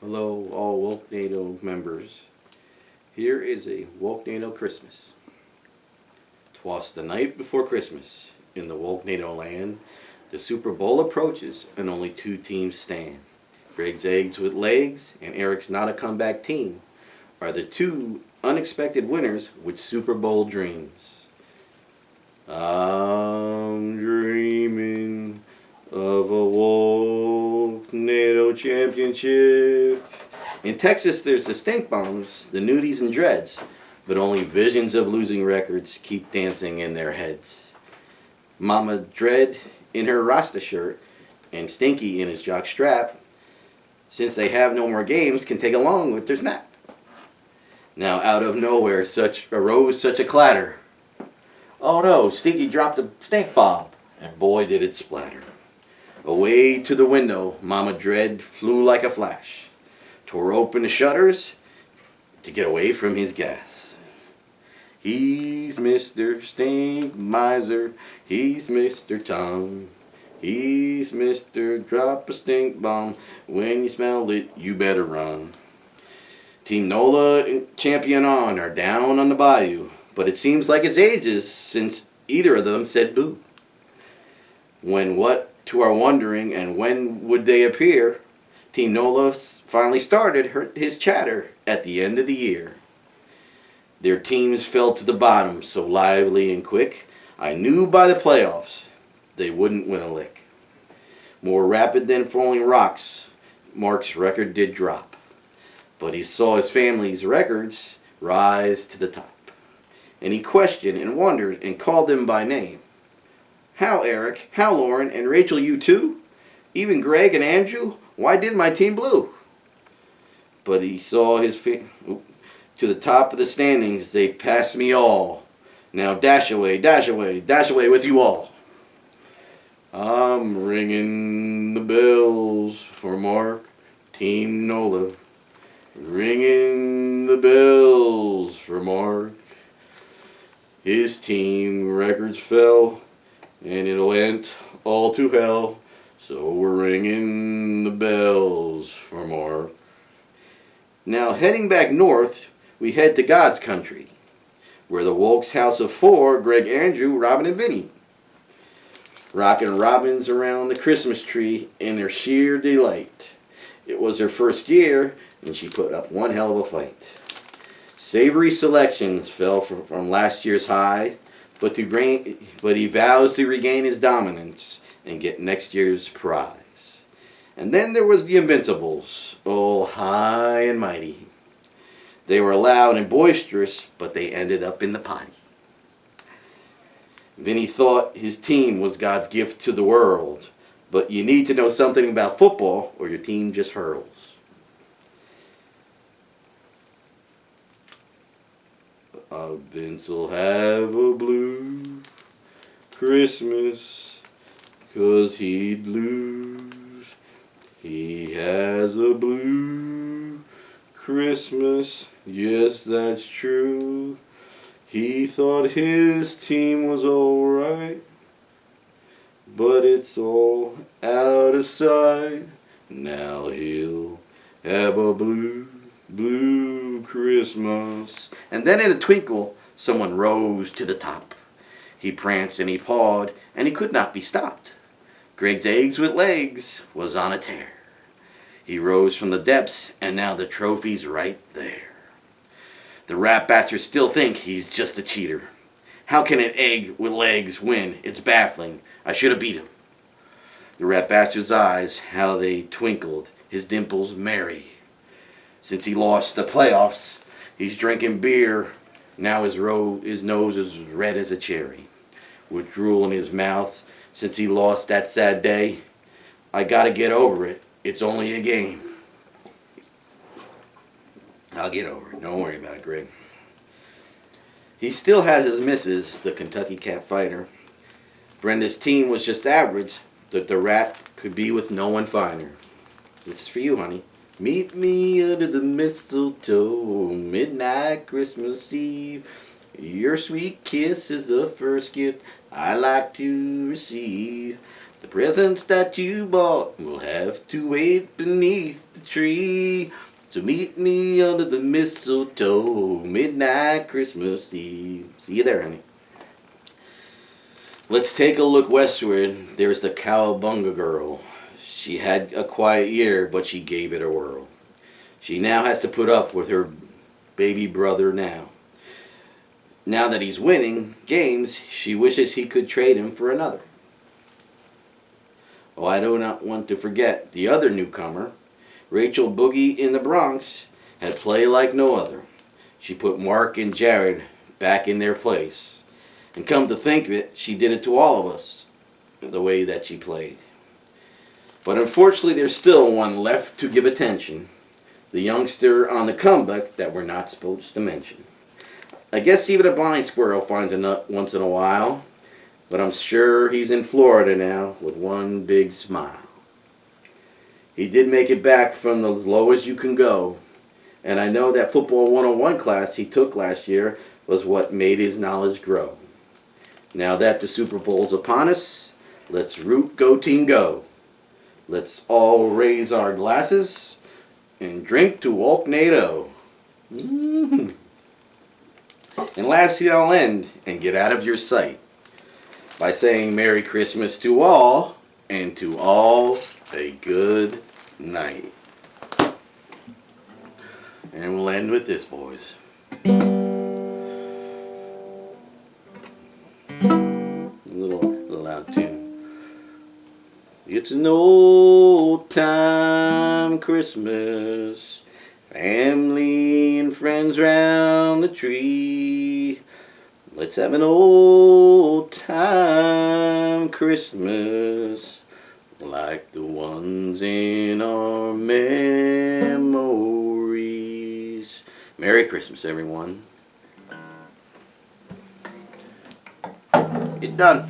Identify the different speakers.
Speaker 1: Hello, all Wolknado members. Here is a Wolknado Christmas. Twas the night before Christmas. In the Wolknado land, the Super Bowl approaches and only two teams stand. Greg's Eggs with Legs and Eric's Not a Comeback Team are the two unexpected winners with Super Bowl dreams. I'm dreaming of a Wolknado championship. In Texas, there's the stink bombs, the nudies and dreads, but only visions of losing records keep dancing in their heads. Mama Dread in her Rasta shirt and Stinky in his jock strap, since they have no more games, can take along with their snap. Now out of nowhere arose such a clatter. Oh no, Stinky dropped the stink bomb, and boy did it splatter. Away to the window, Mama Dread flew like a flash, tore open the shutters to get away from his gas. He's Mr. Stink Miser, he's Mr. Tom, he's Mr. Drop a Stink Bomb, when you smell it, you better run. Team Nola and Champion On are down on the bayou, but it seems like it's ages since either of them said boo. When what to our wondering and when would they appear, Team Nola finally started his chatter at the end of the year. Their teams fell to the bottom so lively and quick, I knew by the playoffs they wouldn't win a lick. More rapid than falling rocks, Mark's record did drop, but he saw his family's records rise to the top. And he questioned and wondered and called them by name. How, Eric? How, Lauren? And Rachel, you too? Even Greg and Andrew? Why did my team blue? But he saw his to the top of the standings, they passed me all. Now dash away, dash away, dash away with you all. I'm ringing the bells for Mark, Team Nola. Ringing the bells for Mark. His team records fell, and it went all to hell. So we're ringing the bells for Mark. Now heading back north, we head to God's country, where the Wolk's house of four, Greg, Andrew, Robin, and Vinny, rocking robins around the Christmas tree in their sheer delight. It was her first year, and she put up one hell of a fight. Savory selections fell from last year's high, but he vows to regain his dominance and get next year's prize. And then there was the Invincibles, oh high and mighty. They were loud and boisterous, but they ended up in the potty. Vinny thought his team was God's gift to the world, but you need to know something about football or your team just hurls. Vince'll have a blue Christmas, 'cause he'd lose. He has a blue Christmas, yes, that's true. He thought his team was alright, but it's all out of sight. Now he'll have a blue Christmas. And then in a twinkle, someone rose to the top. He pranced and he pawed, and he could not be stopped. Greg's Eggs with Legs was on a tear. He rose from the depths, and now the trophy's right there. The rat bastards still think he's just a cheater. How can an egg with legs win? It's baffling. I should have beat him. The rat bastard's eyes, how they twinkled, his dimples merry. Since he lost the playoffs, he's drinking beer. Now his nose is red as a cherry, with drool in his mouth since he lost that sad day. I gotta get over it. It's only a game. I'll get over it. Don't worry about it, Greg. He still has his missus, the Kentucky Cat Fighter. Brenda's team was just average, but the rat could be with no one finer. This is for you, honey. Meet me under the mistletoe, midnight Christmas Eve. Your sweet kiss is the first gift I like to receive. The presents that you bought will have to wait beneath the the tree. So meet me under the mistletoe, midnight Christmas Eve. See you there, honey. Let's take a look westward. There's the Cowabunga girl. She had a quiet year, but she gave it a whirl. She now has to put up with her baby brother now. Now that he's winning games, she wishes he could trade him for another. Oh, I do not want to forget the other newcomer. Rachel Boogie in the Bronx had played like no other. She put Mark and Jared back in their place. And come to think of it, she did it to all of us, the way that she played. But unfortunately, there's still one left to give attention. The youngster on the comeback that we're not supposed to mention. I guess even a blind squirrel finds a nut once in a while, but I'm sure he's in Florida now with one big smile. He did make it back from the lowest you can go, and I know that football 101 class he took last year was what made his knowledge grow. Now that the Super Bowl's upon us, let's root, go team, go. Let's all raise our glasses and drink to Wolknado. Mm-hmm. And lastly, I'll end and get out of your sight by saying Merry Christmas to all, and to all a good night. And we'll end with this, boys. A little loud tune. It's an old time Christmas, family and friends round the tree. Let's have an old time Christmas like the ones in our memories. Merry Christmas, everyone. You're done.